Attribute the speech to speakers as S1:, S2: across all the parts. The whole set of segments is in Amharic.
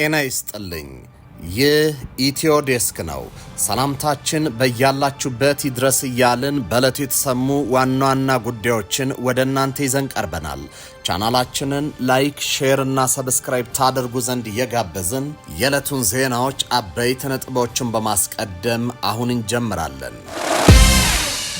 S1: ጤና ይስጥልኝ። ይህ ኢትዮ ዴስክ ነው። ሰላምታችን በያላችሁበት ይድረስ እያልን በዕለቱ የተሰሙ ዋና ዋና ጉዳዮችን ወደ እናንተ ይዘን ቀርበናል። ቻናላችንን ላይክ፣ ሼር እና ሰብስክራይብ ታደርጉ ዘንድ እየጋበዝን የዕለቱን ዜናዎች አበይት ነጥቦችን በማስቀደም አሁን እንጀምራለን።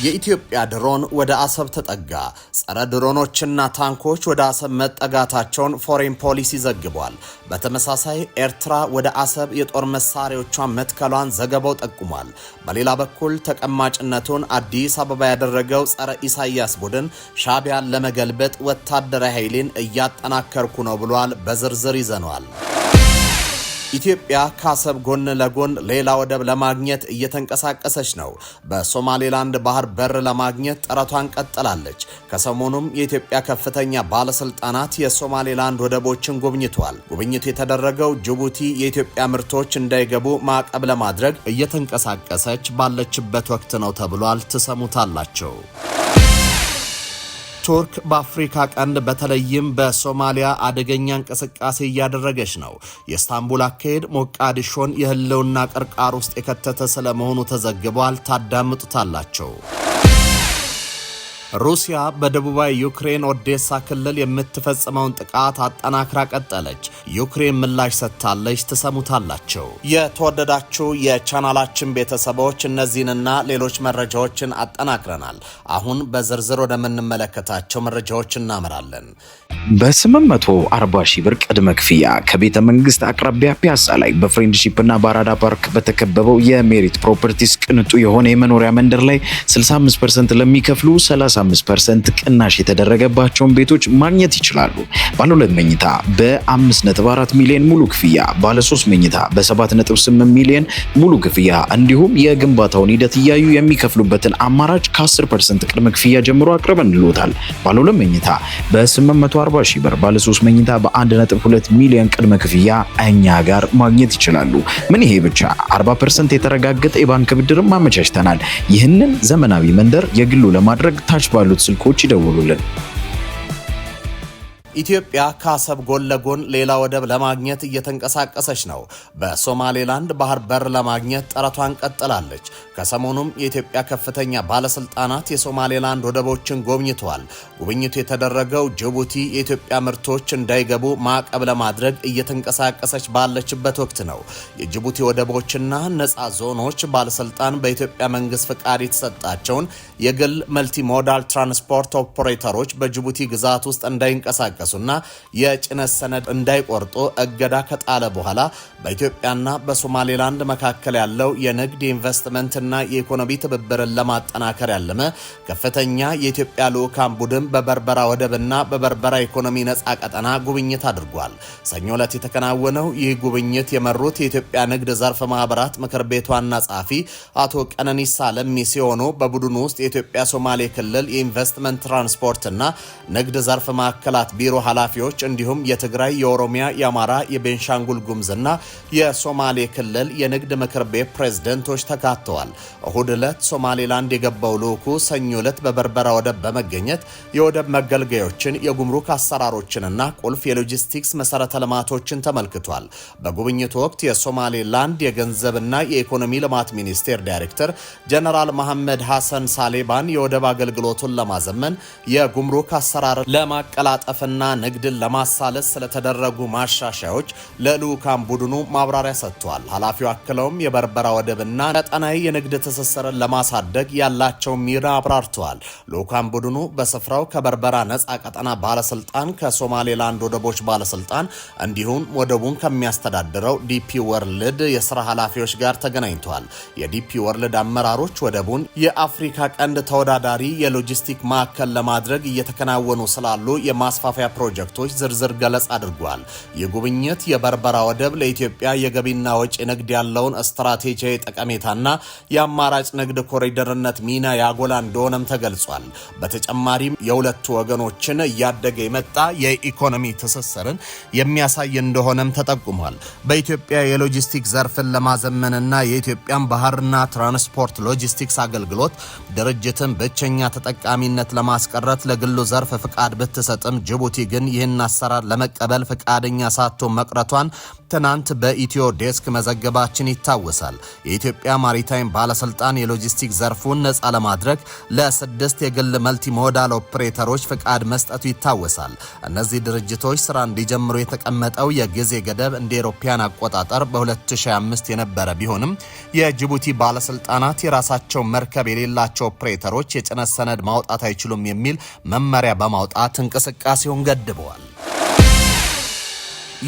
S1: የኢትዮጵያ ድሮን ወደ አሰብ ተጠጋ። ጸረ ድሮኖችና ታንኮች ወደ አሰብ መጠጋታቸውን ፎሬን ፖሊሲ ዘግቧል። በተመሳሳይ ኤርትራ ወደ አሰብ የጦር መሳሪያዎቿን መትከሏን ዘገባው ጠቁሟል። በሌላ በኩል ተቀማጭነቱን አዲስ አበባ ያደረገው ጸረ ኢሳያስ ቡድን ሻዕቢያን ለመገልበጥ ወታደራዊ ኃይልን እያጠናከርኩ ነው ብሏል። በዝርዝር ይዘነዋል። ኢትዮጵያ ከአሰብ ጎን ለጎን ሌላ ወደብ ለማግኘት እየተንቀሳቀሰች ነው። በሶማሌላንድ ባህር በር ለማግኘት ጥረቷን ቀጥላለች። ከሰሞኑም የኢትዮጵያ ከፍተኛ ባለስልጣናት የሶማሌላንድ ወደቦችን ጎብኝተዋል። ጉብኝቱ የተደረገው ጅቡቲ የኢትዮጵያ ምርቶች እንዳይገቡ ማዕቀብ ለማድረግ እየተንቀሳቀሰች ባለችበት ወቅት ነው ተብሏል። ትሰሙታላቸው። ቱርክ በአፍሪካ ቀንድ በተለይም በሶማሊያ አደገኛ እንቅስቃሴ እያደረገች ነው። የኢስታንቡል አካሄድ ሞቃዲሾን የህልውና ቅርቃር ውስጥ የከተተ ስለመሆኑ ተዘግቧል። ታዳምጡታላቸው። ሩሲያ በደቡባዊ ዩክሬን ኦዴሳ ክልል የምትፈጽመውን ጥቃት አጠናክራ ቀጠለች። ዩክሬን ምላሽ ሰጥታለች። ትሰሙታላቸው። የተወደዳችሁ የቻናላችን ቤተሰቦች እነዚህንና ሌሎች መረጃዎችን አጠናክረናል። አሁን በዝርዝር ወደምንመለከታቸው መረጃዎች እናመራለን።
S2: በ840 ሺህ ብር ቅድመ ክፍያ ከቤተ መንግስት አቅራቢያ ፒያሳ ላይ በፍሬንድሺፕ እና በአራዳ ፓርክ በተከበበው የሜሪት ፕሮፐርቲስ ቅንጡ የሆነ የመኖሪያ መንደር ላይ 65% ለሚከፍሉ 35% ቅናሽ የተደረገባቸውን ቤቶች ማግኘት ይችላሉ። ባለ 2 መኝታ በ5.4 ሚሊዮን ሙሉ ክፍያ፣ ባለ 3 መኝታ በ7.8 ሚሊዮን ሙሉ ክፍያ እንዲሁም የግንባታውን ሂደት እያዩ የሚከፍሉበትን አማራጭ ከ10% ቅድመ ክፍያ ጀምሮ አቅርበንልዎታል። ባለ 2 መኝታ በ840 ሺህ ብር፣ ባለ 3 መኝታ በ1.2 ሚሊዮን ቅድመ ክፍያ እኛ ጋር ማግኘት ይችላሉ። ምን ይሄ ብቻ 40% የተረጋገጠ የባንክ ብድርም አመቻችተናል። ይህንን ዘመናዊ መንደር የግሉ ለማድረግ ታች ባሉት ስልኮች ይደውሉልን።
S1: ኢትዮጵያ ከአሰብ ጎን ለጎን ሌላ ወደብ ለማግኘት እየተንቀሳቀሰች ነው። በሶማሌላንድ ባህር በር ለማግኘት ጥረቷን ቀጥላለች። ከሰሞኑም የኢትዮጵያ ከፍተኛ ባለስልጣናት የሶማሌላንድ ወደቦችን ጎብኝተዋል። ጉብኝቱ የተደረገው ጅቡቲ የኢትዮጵያ ምርቶች እንዳይገቡ ማዕቀብ ለማድረግ እየተንቀሳቀሰች ባለችበት ወቅት ነው። የጅቡቲ ወደቦችና ነፃ ዞኖች ባለስልጣን በኢትዮጵያ መንግስት ፍቃድ የተሰጣቸውን የግል መልቲሞዳል ትራንስፖርት ኦፕሬተሮች በጅቡቲ ግዛት ውስጥ እንዳይንቀሳቀሱ ና የጭነት ሰነድ እንዳይቆርጡ እገዳ ከጣለ በኋላ በኢትዮጵያና በሶማሌላንድ መካከል ያለው የንግድ ኢንቨስትመንትና የኢኮኖሚ ትብብርን ለማጠናከር ያለመ ከፍተኛ የኢትዮጵያ ልዑካን ቡድን በበርበራ ወደብና በበርበራ ኢኮኖሚ ነፃ ቀጠና ጉብኝት አድርጓል። ሰኞ ዕለት የተከናወነው ይህ ጉብኝት የመሩት የኢትዮጵያ ንግድ ዘርፍ ማህበራት ምክር ቤት ዋና ጸሐፊ አቶ ቀነኒሳ ለሚ ሲሆኑ በቡድኑ ውስጥ የኢትዮጵያ ሶማሌ ክልል የኢንቨስትመንት ትራንስፖርትና ንግድ ዘርፍ ማዕከላት ቢሮ ኃላፊዎች እንዲሁም የትግራይ፣ የኦሮሚያ፣ የአማራ፣ የቤንሻንጉል ጉሙዝና የሶማሌ ክልል የንግድ ምክር ቤት ፕሬዝዳንቶች ተካተዋል። እሁድ ዕለት ሶማሌላንድ የገባው ልዑኩ ሰኞ ዕለት በበርበራ ወደብ በመገኘት የወደብ መገልገያዎችን፣ የጉምሩክ አሰራሮችንና ቁልፍ የሎጂስቲክስ መሰረተ ልማቶችን ተመልክቷል። በጉብኝቱ ወቅት የሶማሌላንድ የገንዘብና የኢኮኖሚ ልማት ሚኒስቴር ዳይሬክተር ጀነራል መሐመድ ሐሰን ሳሌባን የወደብ አገልግሎቱን ለማዘመን የጉምሩክ አሰራር ለማቀላጠፍና ንግድን ለማሳለስ ስለተደረጉ ማሻሻያዎች ለልዑካን ቡድኑ ማብራሪያ ሰጥቷል። ኃላፊው አክለውም የበርበራ ወደብና ቀጠናዊ የንግድ ትስስርን ለማሳደግ ያላቸው ሚና አብራርተዋል። ልዑካን ቡድኑ በስፍራው ከበርበራ ነፃ ቀጠና ባለስልጣን፣ ከሶማሌላንድ ወደቦች ባለስልጣን እንዲሁም ወደቡን ከሚያስተዳድረው ዲፒ ወርልድ የስራ ኃላፊዎች ጋር ተገናኝተዋል። የዲፒ ወርልድ አመራሮች ወደቡን የአፍሪካ ቀንድ ተወዳዳሪ የሎጂስቲክ ማዕከል ለማድረግ እየተከናወኑ ስላሉ የማስፋፊያ ፕሮጀክቶች ዝርዝር ገለጻ አድርጓል። የጉብኝት የበርበራ ወደብ ለኢትዮጵያ የገቢና ወጪ ንግድ ያለውን ስትራቴጂያዊ ጠቀሜታና የአማራጭ ንግድ ኮሪደርነት ሚና ያጎላ እንደሆነም ተገልጿል። በተጨማሪም የሁለቱ ወገኖችን እያደገ የመጣ የኢኮኖሚ ትስስርን የሚያሳይ እንደሆነም ተጠቁሟል። በኢትዮጵያ የሎጂስቲክ ዘርፍን ለማዘመንና የኢትዮጵያን ባህርና ትራንስፖርት ሎጂስቲክስ አገልግሎት ድርጅትን ብቸኛ ተጠቃሚነት ለማስቀረት ለግሉ ዘርፍ ፍቃድ ብትሰጥም ጅቡቲ ጅቡቲ ግን ይህን አሰራር ለመቀበል ፈቃደኛ ሳትሆን መቅረቷን ትናንት በኢትዮ ዴስክ መዘገባችን ይታወሳል። የኢትዮጵያ ማሪታይም ባለስልጣን የሎጂስቲክ ዘርፉን ነፃ ለማድረግ ለ6 የግል መልቲ ሞዳል ኦፕሬተሮች ፍቃድ መስጠቱ ይታወሳል። እነዚህ ድርጅቶች ስራ እንዲጀምሩ የተቀመጠው የጊዜ ገደብ እንደ አውሮፓውያን አቆጣጠር በ2005 የነበረ ቢሆንም የጅቡቲ ባለስልጣናት የራሳቸው መርከብ የሌላቸው ኦፕሬተሮች የጭነት ሰነድ ማውጣት አይችሉም የሚል መመሪያ በማውጣት እንቅስቃሴውን ገድበዋል።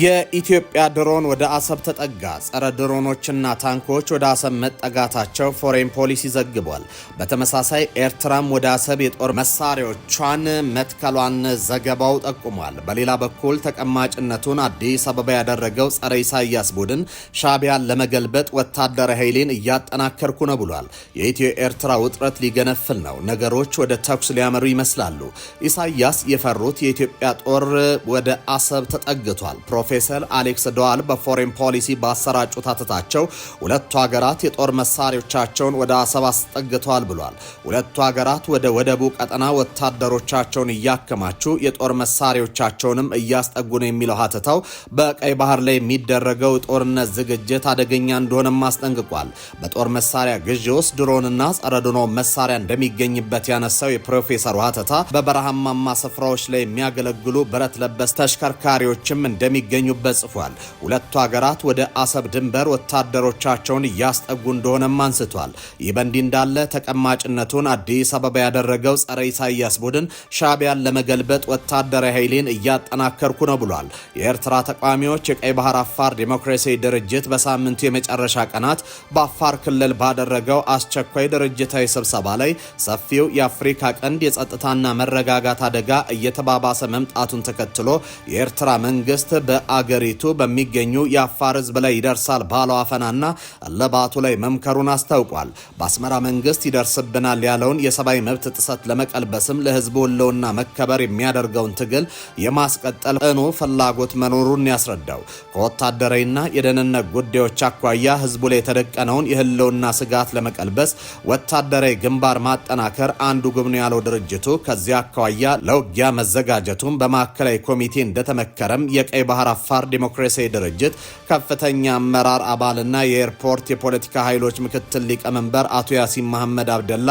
S1: የኢትዮጵያ ድሮን ወደ አሰብ ተጠጋ። ጸረ ድሮኖችና ታንኮች ወደ አሰብ መጠጋታቸው ፎሬን ፖሊሲ ዘግቧል። በተመሳሳይ ኤርትራም ወደ አሰብ የጦር መሳሪያዎቿን መትከሏን ዘገባው ጠቁሟል። በሌላ በኩል ተቀማጭነቱን አዲስ አበባ ያደረገው ጸረ ኢሳያስ ቡድን ሻዕቢያን ለመገልበጥ ወታደራዊ ኃይሌን እያጠናከርኩ ነው ብሏል። የኢትዮ ኤርትራ ውጥረት ሊገነፍል ነው። ነገሮች ወደ ተኩስ ሊያመሩ ይመስላሉ። ኢሳያስ የፈሩት የኢትዮጵያ ጦር ወደ አሰብ ተጠግቷል። ፕሮፌሰር አሌክስ ዶዋል በፎሬን ፖሊሲ ባሰራጩት አተታቸው ሁለቱ ሀገራት የጦር መሳሪያዎቻቸውን ወደ አሰብ አስጠግተዋል ብሏል። ሁለቱ ሀገራት ወደ ወደቡ ቀጠና ወታደሮቻቸውን እያከማቹ የጦር መሳሪያዎቻቸውንም እያስጠጉ ነው የሚለው ሀተታው በቀይ ባህር ላይ የሚደረገው ጦርነት ዝግጅት አደገኛ እንደሆነም አስጠንቅቋል። በጦር መሳሪያ ግዢ ውስጥ ድሮንና ጸረ ድሮን መሳሪያ እንደሚገኝበት ያነሳው የፕሮፌሰሩ ሀተታ በበረሃማማ ስፍራዎች ላይ የሚያገለግሉ ብረት ለበስ ተሽከርካሪዎችም እንደሚገኙበት ጽፏል። ሁለቱ ሀገራት ወደ አሰብ ድንበር ወታደሮቻቸውን እያስጠጉ እንደሆነም አንስቷል። ይህ በእንዲህ እንዳለ ተቀማጭነቱን አዲስ አበባ ያደረገው ጸረ ኢሳያስ ቡድን ሻዕቢያን ለመገልበጥ ወታደራዊ ኃይሌን እያጠናከርኩ ነው ብሏል። የኤርትራ ተቃዋሚዎች የቀይ ባህር አፋር ዴሞክራሲያዊ ድርጅት በሳምንቱ የመጨረሻ ቀናት በአፋር ክልል ባደረገው አስቸኳይ ድርጅታዊ ስብሰባ ላይ ሰፊው የአፍሪካ ቀንድ የጸጥታና መረጋጋት አደጋ እየተባባሰ መምጣቱን ተከትሎ የኤርትራ መንግስት በአገሪቱ በሚገኙ የአፋር ህዝብ ላይ ይደርሳል ባለው አፈናና እልባቱ ላይ መምከሩን አስታውቋል። በአስመራ መንግስት ይደርስብናል ያለውን የሰብአዊ መብት ጥሰት ለመቀልበስም ለህዝቡ ህልውና መከበር የሚያደርገውን ትግል የማስቀጠል ጽኑ ፍላጎት መኖሩን ያስረዳው ከወታደራዊና የደህንነት ጉዳዮች አኳያ ህዝቡ ላይ የተደቀነውን የህልውና ስጋት ለመቀልበስ ወታደራዊ ግንባር ማጠናከር አንዱ ግብ ነው ያለው ድርጅቱ ከዚያ አኳያ ለውጊያ መዘጋጀቱን በማዕከላዊ ኮሚቴ እንደተመከረም የቀይ ባህር አፋር ዲሞክራሲያዊ ድርጅት ከፍተኛ አመራር አባልና የኤርፖርት የፖለቲካ ኃይሎች ምክትል ሊቀመንበር አቶ ያሲን መሐመድ አብደላ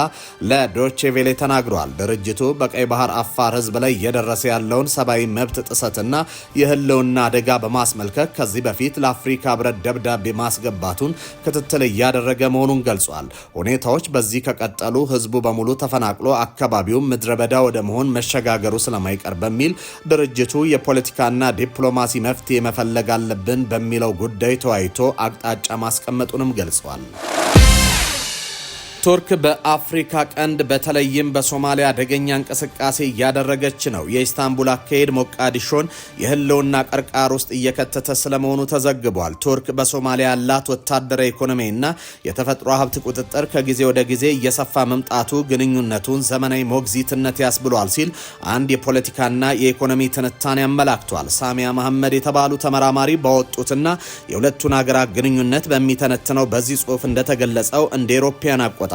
S1: ለዶቼ ቬሌ ተናግረዋል። ድርጅቱ በቀይ ባህር አፋር ህዝብ ላይ እየደረሰ ያለውን ሰብአዊ መብት ጥሰትና የህልውና አደጋ በማስመልከት ከዚህ በፊት ለአፍሪካ ህብረት ደብዳቤ ማስገባቱን ክትትል እያደረገ መሆኑን ገልጿል። ሁኔታዎች በዚህ ከቀጠሉ ህዝቡ በሙሉ ተፈናቅሎ አካባቢውን ምድረ በዳ ወደ መሆን መሸጋገሩ ስለማይቀር በሚል ድርጅቱ የፖለቲካና ዲፕሎማሲ መፍትሄ መፈለግ አለብን በሚለው ጉዳይ ተወያይቶ አቅጣጫ ማስቀመጡንም ገልጿል። ቱርክ በአፍሪካ ቀንድ በተለይም በሶማሊያ አደገኛ እንቅስቃሴ እያደረገች ነው። የኢስታንቡል አካሄድ ሞቃዲሾን የህልውና ቀርቃር ውስጥ እየከተተ ስለመሆኑ ተዘግቧል። ቱርክ በሶማሊያ ያላት ወታደራዊ ኢኮኖሚና የተፈጥሮ ሀብት ቁጥጥር ከጊዜ ወደ ጊዜ እየሰፋ መምጣቱ ግንኙነቱን ዘመናዊ ሞግዚትነት ያስብሏል ሲል አንድ የፖለቲካና የኢኮኖሚ ትንታኔ አመላክቷል። ሳሚያ መሐመድ የተባሉ ተመራማሪ ባወጡትና የሁለቱን ሀገራት ግንኙነት በሚተነትነው በዚህ ጽሑፍ እንደተገለጸው እንደ አውሮፓውያን አቆጣጠር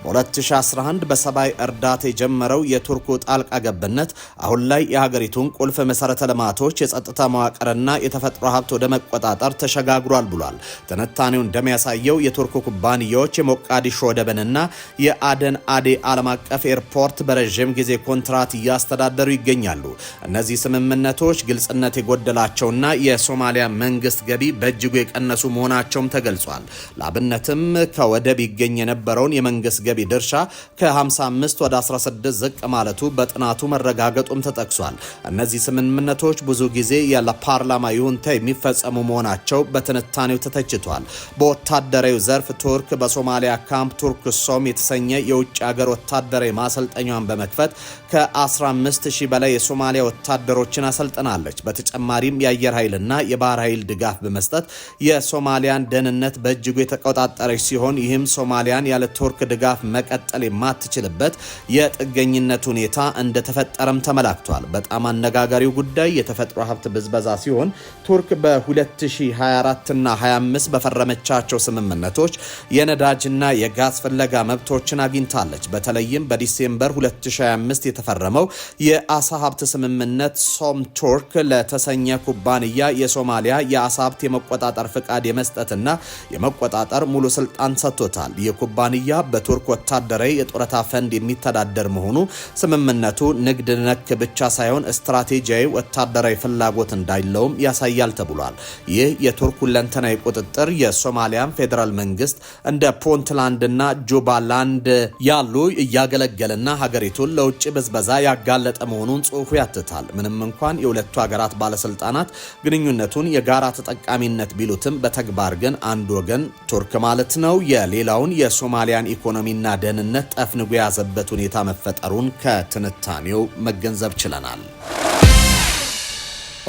S1: በ2011 በሰብአዊ እርዳታ የጀመረው የቱርኩ ጣልቃ ገብነት አሁን ላይ የሀገሪቱን ቁልፍ መሰረተ ልማቶች፣ የጸጥታ መዋቅርና የተፈጥሮ ሀብት ወደ መቆጣጠር ተሸጋግሯል ብሏል። ትንታኔው እንደሚያሳየው የቱርክ ኩባንያዎች የሞቃዲሾ ወደብንና የአደን አዴ ዓለም አቀፍ ኤርፖርት በረዥም ጊዜ ኮንትራት እያስተዳደሩ ይገኛሉ። እነዚህ ስምምነቶች ግልጽነት የጎደላቸውና የሶማሊያ መንግስት ገቢ በእጅጉ የቀነሱ መሆናቸውም ተገልጿል። ለአብነትም ከወደብ ይገኝ የነበረውን የመንግስት ገቢ ድርሻ ከ55 ወደ 16 ዝቅ ማለቱ በጥናቱ መረጋገጡም ተጠቅሷል። እነዚህ ስምምነቶች ብዙ ጊዜ ያለ ፓርላማ ይሁንታ የሚፈጸሙ መሆናቸው በትንታኔው ተተችቷል። በወታደራዊ ዘርፍ ቱርክ በሶማሊያ ካምፕ ቱርክሶም የተሰኘ የውጭ ሀገር ወታደራዊ ማሰልጠኛዋን በመክፈት ከ15000 በላይ የሶማሊያ ወታደሮችን አሰልጥናለች። በተጨማሪም የአየር ኃይልና የባህር ኃይል ድጋፍ በመስጠት የሶማሊያን ደህንነት በእጅጉ የተቆጣጠረች ሲሆን ይህም ሶማሊያን ያለ ቱርክ ድጋፍ መቀጠል የማትችልበት የጥገኝነት ሁኔታ እንደተፈጠረም ተመላክቷል። በጣም አነጋጋሪው ጉዳይ የተፈጥሮ ሀብት ብዝበዛ ሲሆን ቱርክ በ2024 እና 25 በፈረመቻቸው ስምምነቶች የነዳጅና የጋዝ ፍለጋ መብቶችን አግኝታለች። በተለይም በዲሴምበር 2025 የተፈረመው የአሳ ሀብት ስምምነት ሶም ቱርክ ለተሰኘ ኩባንያ የሶማሊያ የአሳ ሀብት የመቆጣጠር ፍቃድ የመስጠትና የመቆጣጠር ሙሉ ስልጣን ሰጥቶታል። ይህ ኩባንያ በቱርክ ወታደራዊ የጡረታ ፈንድ የሚተዳደር መሆኑ ስምምነቱ ንግድ ነክ ብቻ ሳይሆን ስትራቴጂያዊ ወታደራዊ ፍላጎት እንዳለውም ያሳያል ተብሏል። ይህ የቱርክ ሁለንተናዊ ቁጥጥር የሶማሊያን ፌዴራል መንግስት እንደ ፑንትላንድና ጁባላንድ ያሉ እያገለገለና ሀገሪቱን ለውጭ ብዝበዛ ያጋለጠ መሆኑን ጽሑፉ ያትታል። ምንም እንኳን የሁለቱ ሀገራት ባለስልጣናት ግንኙነቱን የጋራ ተጠቃሚነት ቢሉትም በተግባር ግን አንድ ወገን ቱርክ ማለት ነው የሌላውን የሶማሊያን ኢኮኖሚና ደህንነት ጠፍንጎ የያዘበት ሁኔታ መፈጠሩን ከትንታኔው መገንዘብ ችለናል።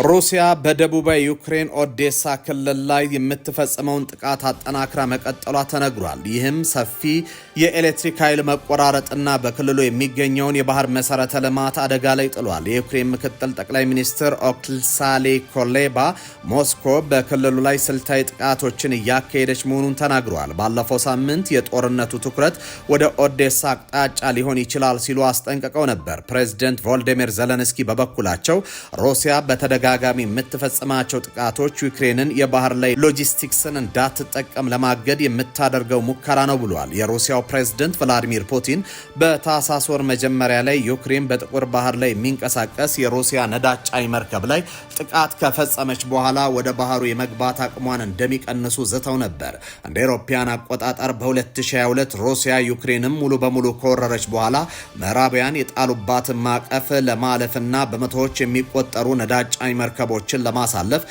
S1: ሩሲያ በደቡባዊ ዩክሬን ኦዴሳ ክልል ላይ የምትፈጽመውን ጥቃት አጠናክራ መቀጠሏ ተነግሯል። ይህም ሰፊ የኤሌክትሪክ ኃይል መቆራረጥና በክልሉ የሚገኘውን የባህር መሰረተ ልማት አደጋ ላይ ጥሏል። የዩክሬን ምክትል ጠቅላይ ሚኒስትር ኦክሳሌ ኮሌባ ሞስኮ በክልሉ ላይ ስልታዊ ጥቃቶችን እያካሄደች መሆኑን ተናግረዋል። ባለፈው ሳምንት የጦርነቱ ትኩረት ወደ ኦዴሳ አቅጣጫ ሊሆን ይችላል ሲሉ አስጠንቅቀው ነበር። ፕሬዚደንት ቮልዲሚር ዘለንስኪ በበኩላቸው ሩሲያ በተደጋጋሚ የምትፈጽማቸው ጥቃቶች ዩክሬንን የባህር ላይ ሎጂስቲክስን እንዳትጠቀም ለማገድ የምታደርገው ሙከራ ነው ብሏል። የሩሲያው ፕሬዝዳንት ቭላዲሚር ፑቲን በታህሳስ ወር መጀመሪያ ላይ ዩክሬን በጥቁር ባህር ላይ የሚንቀሳቀስ የሩሲያ ነዳጅ ጫኝ መርከብ ላይ ጥቃት ከፈጸመች በኋላ ወደ ባህሩ የመግባት አቅሟን እንደሚቀንሱ ዝተው ነበር። እንደ አውሮፓውያን አቆጣጠር በ2022 ሩሲያ ዩክሬንን ሙሉ በሙሉ ከወረረች በኋላ ምዕራባውያን የጣሉባትን ማዕቀፍ ለማለፍና በመቶዎች የሚቆጠሩ ነዳጅ ጫኝ መርከቦችን ለማሳለፍ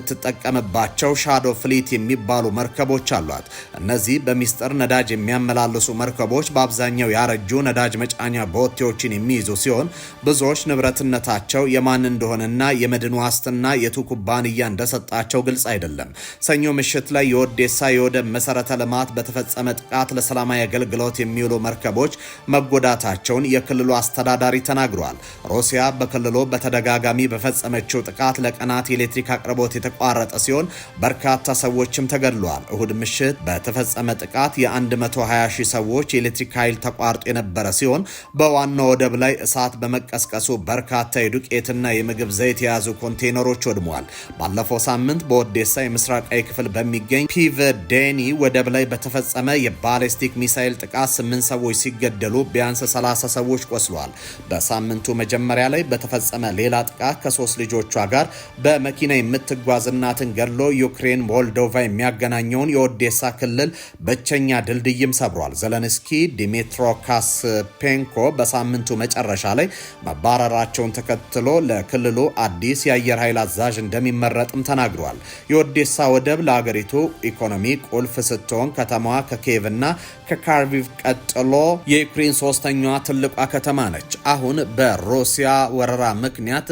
S1: የምትጠቀምባቸው ሻዶ ፍሊት የሚባሉ መርከቦች አሏት። እነዚህ በሚስጥር ነዳጅ የሚያመላልሱ መርከቦች በአብዛኛው ያረጁ ነዳጅ መጫኛ ቦቴዎችን የሚይዙ ሲሆን ብዙዎች ንብረትነታቸው የማን እንደሆነና የመድን ዋስትና የቱ ኩባንያ እንደሰጣቸው ግልጽ አይደለም። ሰኞ ምሽት ላይ የኦዴሳ የወደብ መሰረተ ልማት በተፈጸመ ጥቃት ለሰላማዊ አገልግሎት የሚውሉ መርከቦች መጎዳታቸውን የክልሉ አስተዳዳሪ ተናግረዋል። ሩሲያ በክልሉ በተደጋጋሚ በፈጸመችው ጥቃት ለቀናት የኤሌክትሪክ አቅርቦት የተቋረጠ ሲሆን በርካታ ሰዎችም ተገድለዋል። እሁድ ምሽት በተፈጸመ ጥቃት የ120 ሺህ ሰዎች የኤሌክትሪክ ኃይል ተቋርጦ የነበረ ሲሆን በዋናው ወደብ ላይ እሳት በመቀስቀሱ በርካታ የዱቄትና የምግብ ዘይት የያዙ ኮንቴይነሮች ወድመዋል። ባለፈው ሳምንት በኦዴሳ የምስራቃዊ ክፍል በሚገኝ ፒቭዴኒ ወደብ ላይ በተፈጸመ የባሊስቲክ ሚሳኤል ጥቃት 8 ሰዎች ሲገደሉ ቢያንስ 30 ሰዎች ቆስለዋል። በሳምንቱ መጀመሪያ ላይ በተፈጸመ ሌላ ጥቃት ከ3 ልጆቿ ጋር በመኪና የምትጓዝ እናትን ገድሎ ዩክሬን ሞልዶቫ የሚያገናኘውን የኦዴሳ ክልል ብቸኛ ድልድይም ሰብሯል። ዘለንስኪ ዲሚትሮ ካስፔንኮ በሳምንቱ መጨረሻ ላይ መባረራቸውን ተከትሎ ለክልሉ አዲስ የአየር ኃይል አዛዥ እንደሚመረጥም ተናግሯል። የኦዴሳ ወደብ ለሀገሪቱ ኢኮኖሚ ቁልፍ ስትሆን ከተማዋ ከኪየቭና ከካርቪቭ ቀጥሎ የዩክሬን ሶስተኛዋ ትልቋ ከተማ ነች። አሁን በሩሲያ ወረራ ምክንያት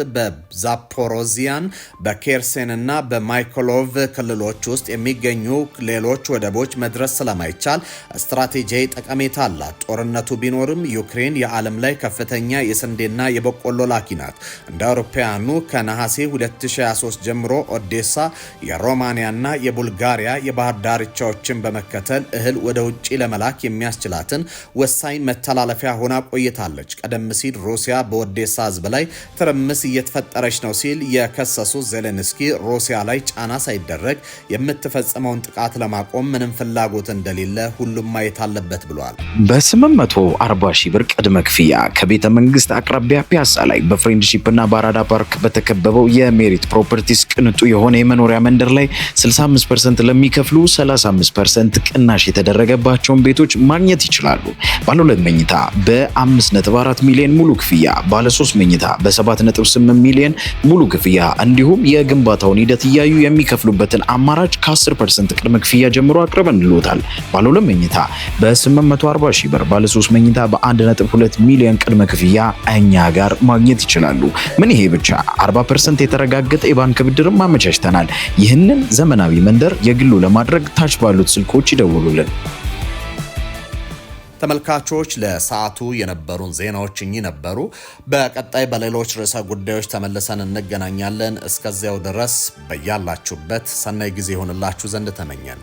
S1: በዛፖሮዚያን በኬርሴንና በማይኮሎቭ ክልሎች ውስጥ የሚገኙ ሌሎች ወደቦች መድረስ ስለማይቻል ስትራቴጂያዊ ጠቀሜታ አላት። ጦርነቱ ቢኖርም ዩክሬን የዓለም ላይ ከፍተኛ የስንዴና የበቆሎ ላኪ ናት። እንደ አውሮፓውያኑ ከነሐሴ 2023 ጀምሮ ኦዴሳ የሮማኒያና የቡልጋሪያ የባህር ዳርቻዎችን በመከተል እህል ወደ ውጭ ለመላክ የሚያስችላትን ወሳኝ መተላለፊያ ሆና ቆይታለች። ቀደም ሲል ሩሲያ በኦዴሳ ሕዝብ ላይ ትርምስ እየተፈጠረች ነው ሲል የከሰሱት ዜሌንስኪ ሩሲያ ላይ ጫና ሳይደረግ የምትፈጽመውን ጥቃት ለማቆም ምንም ፍላጎት እንደሌለ ሁሉም ማየት አለበት ብሏል።
S2: በ840 ሺህ ብር ቅድመ ክፍያ ከቤተ መንግስት አቅራቢያ ፒያሳ ላይ በፍሬንድሺፕ እና በአራዳ ፓርክ በተከበበው የሜሪት ፕሮፐርቲስ ቅንጡ የሆነ የመኖሪያ መንደር ላይ 65% ለሚከፍሉ 35% ቅናሽ የተደረገባቸውን ቤቶች ማግኘት ይችላሉ። ባለ 2 መኝታ በ5.4 ሚሊዮን ሙሉ ክፍያ፣ ባለ 3 መኝታ በ7.8 ሚሊዮን ሙሉ ክፍያ እንዲሁም የግንባታውን ሂደት እያዩ የሚከፍሉበትን አማራጭ ከ10% ቅድመ ክፍያ ጀምሮ አቅርበንልዎታል። ባለ 2 መኝታ በ840 ሺህ ብር፣ ባለ 3 መኝታ በ1.2 ሚሊዮን ቅድመ ክፍያ እኛ ጋር ማግኘት ይችላሉ። ምን ይሄ ብቻ 40% የተረጋገጠ የባንክ ብድርም አመቻችተናል። ይህንን ዘመናዊ መንደር የግሉ ለማድረግ ታች ባሉት ስልኮች ይደውሉልን።
S1: ተመልካቾች ለሰዓቱ የነበሩን ዜናዎች እኚህ ነበሩ። በቀጣይ በሌሎች ርዕሰ ጉዳዮች ተመልሰን እንገናኛለን። እስከዚያው ድረስ በያላችሁበት ሰናይ ጊዜ ይሆንላችሁ ዘንድ ተመኘን።